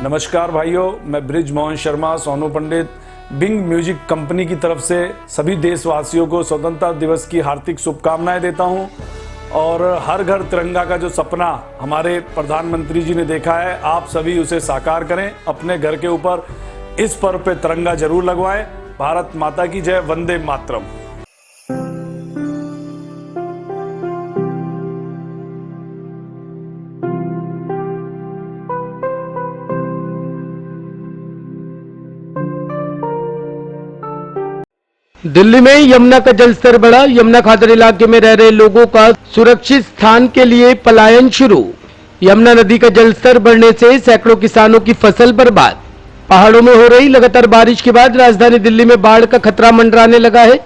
नमस्कार भाइयों, मैं ब्रिज मोहन शर्मा सोनू पंडित बिंग म्यूजिक कंपनी की तरफ से सभी देशवासियों को स्वतंत्रता दिवस की हार्दिक शुभकामनाएं देता हूं। और हर घर तिरंगा का जो सपना हमारे प्रधानमंत्री जी ने देखा है, आप सभी उसे साकार करें। अपने घर के ऊपर इस पर्व पे तिरंगा जरूर लगवाएं। भारत माता की जय, वंदे मातरम। दिल्ली में यमुना का जलस्तर बढ़ा। यमुना खादर इलाके में रह रहे लोगों का सुरक्षित स्थान के लिए पलायन शुरू। यमुना नदी का जलस्तर बढ़ने से सैकड़ों किसानों की फसल बर्बाद। पहाड़ों में हो रही लगातार बारिश के बाद राजधानी दिल्ली में बाढ़ का खतरा मंडराने लगा है।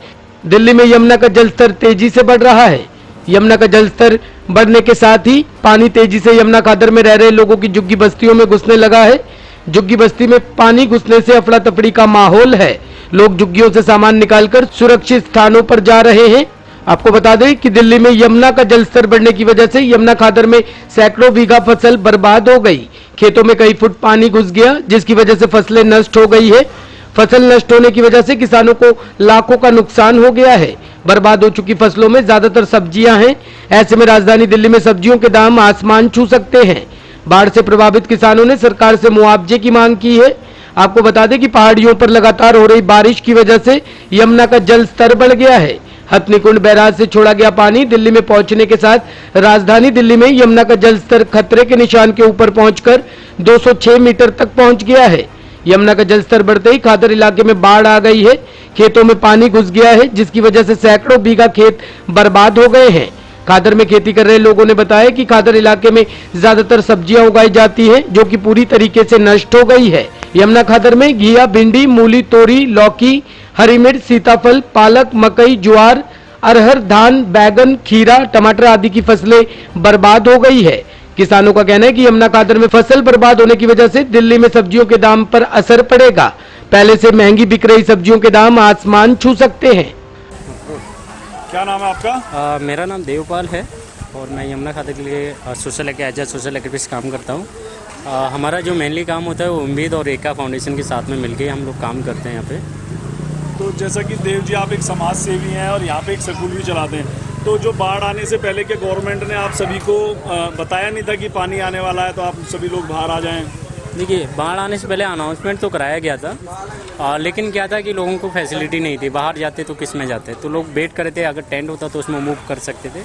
दिल्ली में यमुना का जलस्तर तेजी से बढ़ रहा है। यमुना का जलस्तर बढ़ने के साथ ही पानी तेजी से यमुना खादर में रह रहे लोगों की झुग्गी बस्तियों में घुसने लगा है। झुग्गी बस्ती में पानी घुसने से अफरा तफरी का माहौल है। लोग झुग्गियों से सामान निकालकर सुरक्षित स्थानों पर जा रहे हैं। आपको बता दें कि दिल्ली में यमुना का जलस्तर बढ़ने की वजह से यमुना खादर में सैकड़ों बीघा फसल बर्बाद हो गई। खेतों में कई फुट पानी घुस गया, जिसकी वजह से फसलें नष्ट हो गई है। फसल नष्ट होने की वजह से किसानों को लाखों का नुकसान हो गया है। बर्बाद हो चुकी फसलों में ज्यादातर सब्जियां हैं। ऐसे में राजधानी दिल्ली में सब्जियों के दाम आसमान छू सकते हैं। बाढ़ से प्रभावित किसानों ने सरकार से मुआवजे की मांग की है। आपको बता दें कि पहाड़ियों पर लगातार हो रही बारिश की वजह से यमुना का जल स्तर बढ़ गया है। हथनीकुंड बैराज से छोड़ा गया पानी दिल्ली में पहुंचने के साथ राजधानी दिल्ली में यमुना का जल स्तर खतरे के निशान के ऊपर पहुंचकर 206 मीटर तक पहुंच गया है। यमुना का जल स्तर बढ़ते ही खादर इलाके में बाढ़ आ गई है। खेतों में पानी घुस गया है, जिसकी वजह से सैकड़ों बीघा खेत बर्बाद हो गए हैं। खादर में खेती कर रहे लोगों ने बताया कि खादर इलाके में ज्यादातर सब्जियां उगाई जाती हैं, जो कि पूरी तरीके से नष्ट हो गई है। यमुना खादर में घिया, भिंडी, मूली, तोरी, लौकी, हरी मिर्च, सीताफल, पालक, मकई, ज्वार, अरहर, धान, बैगन, खीरा, टमाटर आदि की फसलें बर्बाद हो गई है। किसानों का कहना है कि यमुना खादर में फसल बर्बाद होने की वजह से दिल्ली में सब्जियों के दाम पर असर पड़ेगा। पहले से महंगी बिक रही सब्जियों के दाम आसमान छू सकते हैं। क्या नाम है आपका? मेरा नाम देवपाल है और मैं यमुना खादर के लिए सोशल एक्टिविस्ट काम करता हूँ। हमारा जो मेनली काम होता है वो उम्मीद और एका फाउंडेशन के साथ में मिलकर हम लोग काम करते हैं यहाँ पे। तो जैसा कि देव जी, आप एक समाज सेवी हैं और यहाँ पे एक स्कूल भी चलाते हैं, तो जो बाढ़ आने से पहले के गवर्नमेंट ने आप सभी को बताया नहीं था कि पानी आने वाला है, तो आप सभी लोग बाहर आ जाएं? देखिए, बाढ़ आने से पहले अनाउंसमेंट तो कराया गया था, लेकिन क्या था कि लोगों को फैसिलिटी नहीं थी। बाहर जाते तो किस में जाते, तो लोग वेट करते थे, अगर टेंट होता तो उसमें मूव कर सकते थे।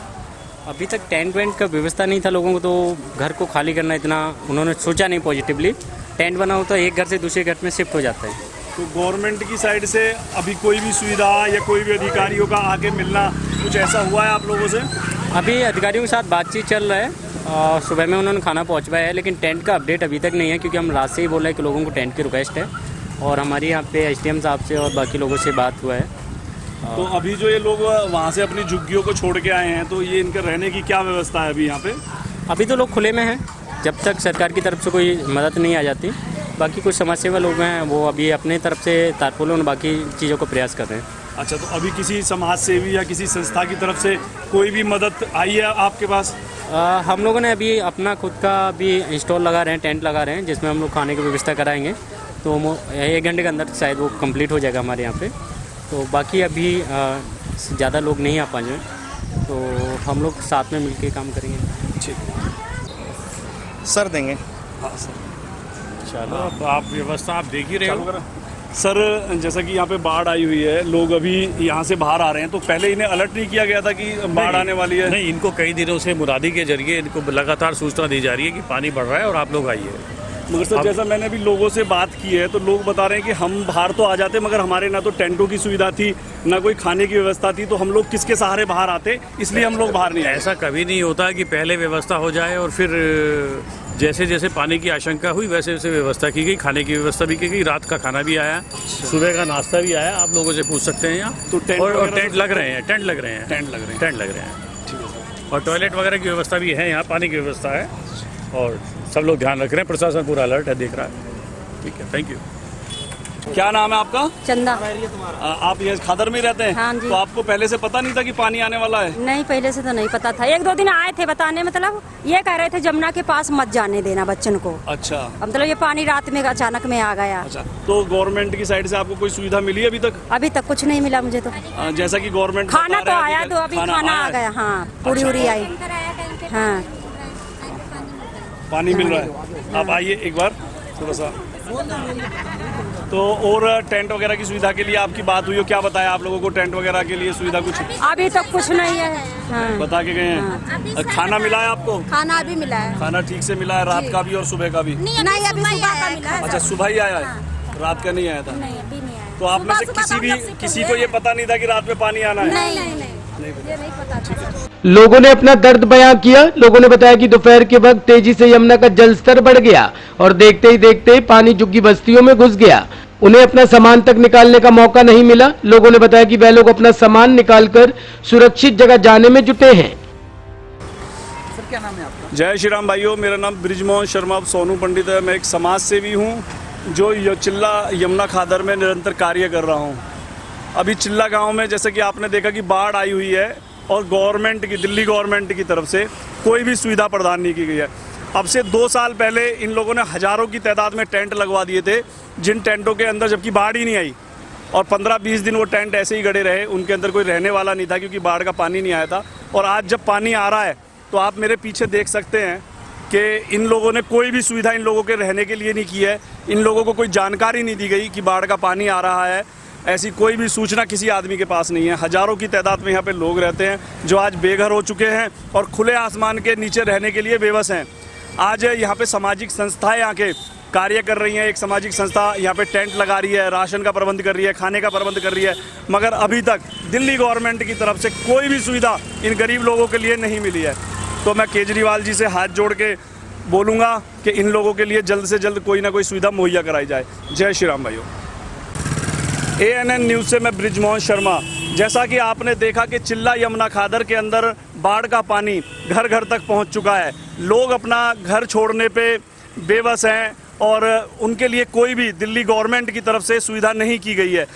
अभी तक टेंट वेंट का व्यवस्था नहीं था लोगों को, तो घर को खाली करना इतना उन्होंने सोचा नहीं पॉजिटिवली। टेंट बना होता एक घर से दूसरे घर में शिफ्ट हो जाता है। तो गवर्नमेंट की साइड से अभी कोई भी सुविधा या कोई भी अधिकारियों का आगे मिलना कुछ ऐसा हुआ है आप लोगों से? अभी अधिकारियों के साथ बातचीत चल रहा है। सुबह में उन्होंने खाना पहुंचवाया है, लेकिन टेंट का अपडेट अभी तक नहीं है, क्योंकि हम रात से ही बोल रहे हैं कि लोगों को टेंट की रिक्वेस्ट है। और हमारी यहाँ पे एसडीएम साहब से और बाकी लोगों से बात हुआ है। तो अभी जो ये लोग वहाँ से अपनी झुग्गियों को छोड़ के आए हैं, तो ये इनके रहने की क्या व्यवस्था है अभी यहाँ पे? अभी तो लोग खुले में हैं, जब तक सरकार की तरफ से कोई मदद नहीं आ जाती। बाकी कुछ समाज सेवा लोग हैं, वो अभी अपने तरफ से तारपोलों और बाकी चीज़ों को प्रयास कर रहे हैं। अच्छा, तो अभी किसी समाज सेवी या किसी संस्था की तरफ से कोई भी मदद आई है आपके पास? हम लोगों ने अभी अपना खुद का भी स्टॉल लगा रहे हैं, टेंट लगा रहे हैं, जिसमें हम लोग खाने की व्यवस्था कराएंगे। तो 1 घंटे के अंदर शायद वो कंप्लीट हो जाएगा हमारे यहाँ पे। तो बाकी अभी ज़्यादा लोग नहीं आ पाए, तो हम लोग साथ में मिलकर काम करेंगे। ठीक सर देंगे। हाँ सर, चलो अब आप व्यवस्था आप देख ही रहे हो। सर, जैसा कि यहाँ पे बाढ़ आई हुई है, लोग अभी यहाँ से बाहर आ रहे हैं, तो पहले इन्हें अलर्ट नहीं किया गया था कि बाढ़ आने वाली है? नहीं, इनको कई दिनों से मुरादी के जरिए इनको लगातार सूचना दी जा रही है कि पानी बढ़ रहा है और आप लोग आइए। मगर सर, जैसा मैंने अभी लोगों से बात की है, तो लोग बता रहे हैं कि हम बाहर तो आ जाते, मगर हमारे ना तो टेंटों की सुविधा थी, ना कोई खाने की व्यवस्था थी, तो हम लोग किसके सहारे बाहर आते, इसलिए हम लोग बाहर नहीं आए। ऐसा कभी नहीं होता कि पहले व्यवस्था हो जाए और फिर जैसे जैसे पानी की आशंका हुई वैसे वैसे व्यवस्था की गई। खाने की व्यवस्था भी की गई, रात का खाना भी आया, सुबह का नाश्ता भी आया। आप लोगों से पूछ सकते हैं यहाँ। तो टेंट लग रहे हैं। और टॉयलेट वगैरह की व्यवस्था भी है यहाँ, पानी की व्यवस्था है और सब लोग ध्यान रख रहे हैं। प्रशासन पूरा अलर्ट है, देख रहा है। ठीक है, थैंक यू। क्या नाम है आपका? चंदा। आप ये खादर में रहते हैं? हाँ जी। तो आपको पहले से पता नहीं था कि पानी आने वाला है? नहीं, पहले से तो नहीं पता था। 1-2 दिन आए थे बताने, मतलब ये कह रहे थे जमुना के पास मत जाने देना बच्चन को। अच्छा। अब मतलब ये पानी रात में अचानक में आ गया। अच्छा, तो गवर्नमेंट की साइड से आपको कोई सुविधा मिली अभी तक? अभी तक कुछ नहीं मिला मुझे तो। जैसा कि गवर्नमेंट खाना तो आया, तो अभी खाना आ गया। हाँ, पूरी उरी आई। हाँ, पानी मिल रहा है। आप आइए एक बार थोड़ा सा। तो और टेंट वगैरह की सुविधा के लिए आपकी बात हुई हो, क्या बताया आप लोगों को? टेंट वगैरह के लिए सुविधा कुछ अभी तक कुछ नहीं है। हाँ। बता के गए हैं? खाना मिला है आपको? खाना अभी मिला है। खाना ठीक से मिला है, रात का भी और सुबह का भी? नहीं, अभी सुबह का मिला है। अच्छा, सुबह ही आया है, रात का नहीं आया था? नहीं, अभी नहीं आया। तो आप में से किसी को ये पता नहीं था कि रात में पानी आना है? नहीं, ये नहीं पता था। लोगों ने अपना दर्द बयां किया। लोगों ने बताया कि दोपहर के वक्त तेजी से यमुना का जलस्तर बढ़ गया और देखते ही देखते पानी झुग्गी बस्तियों में घुस गया। उन्हें अपना सामान तक निकालने का मौका नहीं मिला। लोगों ने बताया कि वह लोग अपना सामान निकालकर सुरक्षित जगह जाने में जुटे हैं। सर क्या नाम है आपका? जय श्री राम भाइयों, मेरा नाम ब्रिजमोहन शर्मा सोनू पंडित है। मैं एक समाज सेवी हूँ जो चिल्ला यमुना खादर में निरंतर कार्य कर रहा हूँ। अभी चिल्ला गांव में जैसे कि आपने देखा कि बाढ़ आई हुई है और गवर्नमेंट की, दिल्ली गवर्नमेंट की तरफ से कोई भी सुविधा प्रदान नहीं की गई है। अब से 2 साल पहले इन लोगों ने हज़ारों की तादाद में टेंट लगवा दिए थे, जिन टेंटों के अंदर जबकि बाढ़ ही नहीं आई, और 15-20 दिन वो टेंट ऐसे ही गड़े रहे। उनके अंदर कोई रहने वाला नहीं था क्योंकि बाढ़ का पानी नहीं आया था। और आज जब पानी आ रहा है तो आप मेरे पीछे देख सकते हैं कि इन लोगों ने कोई भी सुविधा इन लोगों के रहने के लिए नहीं की है। इन लोगों को कोई जानकारी नहीं दी गई कि बाढ़ का पानी आ रहा है। ऐसी कोई भी सूचना किसी आदमी के पास नहीं है। हज़ारों की तादाद में यहाँ पे लोग रहते हैं जो आज बेघर हो चुके हैं और खुले आसमान के नीचे रहने के लिए बेबस हैं। आज यहाँ पे सामाजिक संस्थाएं आके कार्य कर रही हैं। एक सामाजिक संस्था यहाँ पे टेंट लगा रही है, राशन का प्रबंध कर रही है, खाने का प्रबंध कर रही है, मगर अभी तक दिल्ली गवर्नमेंट की तरफ से कोई भी सुविधा इन गरीब लोगों के लिए नहीं मिली है। तो मैं केजरीवाल जी से हाथ जोड़ के बोलूँगा कि इन लोगों के लिए जल्द से जल्द कोई ना कोई सुविधा मुहैया कराई जाए। जय श्री राम भाइयों। ANN न्यूज़ से मैं ब्रिजमोहन शर्मा। जैसा कि आपने देखा कि चिल्ला यमुना खादर के अंदर बाढ़ का पानी घर घर तक पहुंच चुका है। लोग अपना घर छोड़ने पे बेबस हैं और उनके लिए कोई भी दिल्ली गवर्नमेंट की तरफ से सुविधा नहीं की गई है।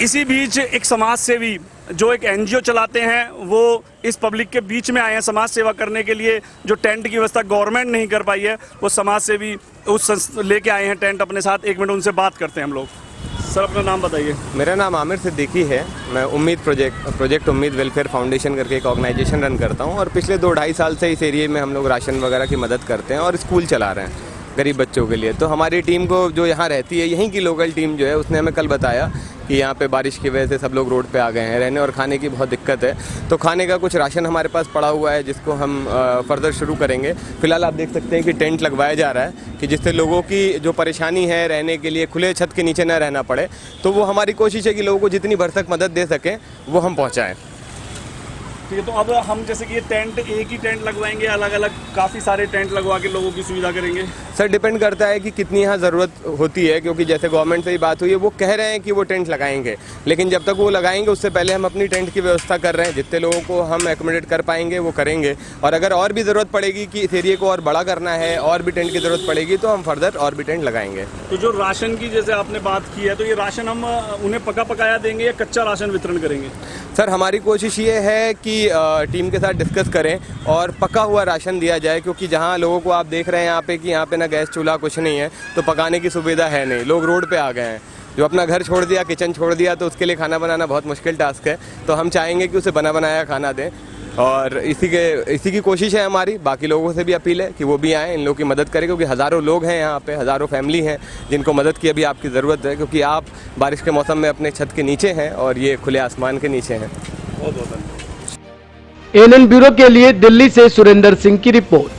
इसी बीच एक समाज सेवी जो एक NGO चलाते हैं वो इस पब्लिक के बीच में आए हैं समाज सेवा करने के लिए। जो टेंट की व्यवस्था गवर्नमेंट नहीं कर पाई है वो समाज सेवी लेके आए हैं टेंट अपने साथ। 1 मिनट उनसे बात करते हैं हम लोग। सर अपना नाम बताइए। मेरा नाम आमिर सिद्दीकी है। मैं उम्मीद प्रोजेक्ट उम्मीद वेलफेयर फाउंडेशन करके एक ऑर्गेनाइजेशन रन करता हूं और पिछले 2-2.5 साल से इस एरिया में हम लोग राशन वगैरह की मदद करते हैं और स्कूल चला रहे हैं गरीब बच्चों के लिए। तो हमारी टीम को जो यहाँ रहती है, यहीं की लोकल टीम जो है, उसने हमें कल बताया कि यहाँ पे बारिश की वजह से सब लोग रोड पे आ गए हैं, रहने और खाने की बहुत दिक्कत है। तो खाने का कुछ राशन हमारे पास पड़ा हुआ है जिसको हम फर्दर शुरू करेंगे। फिलहाल आप देख सकते हैं कि टेंट लगवाया जा रहा है कि जिससे लोगों की जो परेशानी है रहने के लिए खुले छत के नीचे न रहना पड़े। तो वो हमारी कोशिश है कि लोगों को जितनी भरसक मदद दे सकें वो हम पहुँचाएँ। ठीक है, तो अब हम जैसे कि ये टेंट एक ही टेंट लगवाएंगे, अलग अलग काफ़ी सारे टेंट लगवा के लोगों की सुविधा करेंगे? सर डिपेंड करता है कि कितनी यहाँ ज़रूरत होती है, क्योंकि जैसे गवर्नमेंट से ही बात हुई है, वो कह रहे हैं कि वो टेंट लगाएंगे, लेकिन जब तक वो लगाएंगे उससे पहले हम अपनी टेंट की व्यवस्था कर रहे हैं। जितने लोगों को हम एकोमोडेट कर पाएंगे वो करेंगे, और अगर और भी ज़रूरत पड़ेगी कि इस एरिया को और बड़ा करना है और भी टेंट की ज़रूरत पड़ेगी तो हम फर्दर और भी टेंट लगाएंगे। तो जो राशन की जैसे आपने बात की है, तो ये राशन हम उन्हें पका पकाया देंगे या कच्चा राशन वितरण करेंगे? सर हमारी कोशिश ये है कि टीम के साथ डिस्कस करें और पका हुआ राशन दिया जाए, क्योंकि जहाँ लोगों को आप देख रहे हैं यहाँ पे कि यहाँ पे ना गैस चूल्हा कुछ नहीं है, तो पकाने की सुविधा है नहीं। लोग रोड पे आ गए हैं, जो अपना घर छोड़ दिया, किचन छोड़ दिया, तो उसके लिए खाना बनाना बहुत मुश्किल टास्क है। तो हम चाहेंगे कि उसे बना बनाया खाना दें, और इसी की कोशिश है हमारी। बाकी लोगों से भी अपील है कि वो भी आएँ, इन लोगों की मदद करें, क्योंकि हज़ारों लोग हैं यहाँ पे, हज़ारों फैमिली हैं जिनको मदद की अभी आपकी ज़रूरत है, क्योंकि आप बारिश के मौसम में अपने छत के नीचे हैं और ये खुले आसमान के नीचे हैं। बहुत बहुत धन्यवाद। ANN ब्यूरो के लिए दिल्ली से सुरेंद्र सिंह की रिपोर्ट।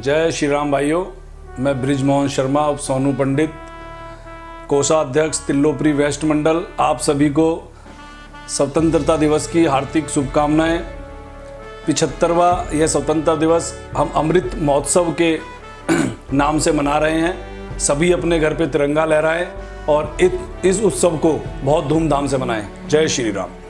जय श्री राम भाइयों, मैं ब्रिजमोहन शर्मा और सोनू पंडित, कोषाध्यक्ष तिल्लोपरी वेस्ट मंडल, आप सभी को स्वतंत्रता दिवस की हार्दिक शुभकामनाएं। 75वां यह स्वतंत्रता दिवस हम अमृत महोत्सव के नाम से मना रहे हैं। सभी अपने घर पे तिरंगा लहराएं और इस उत्सव को बहुत धूमधाम से मनाएं। जय श्री राम।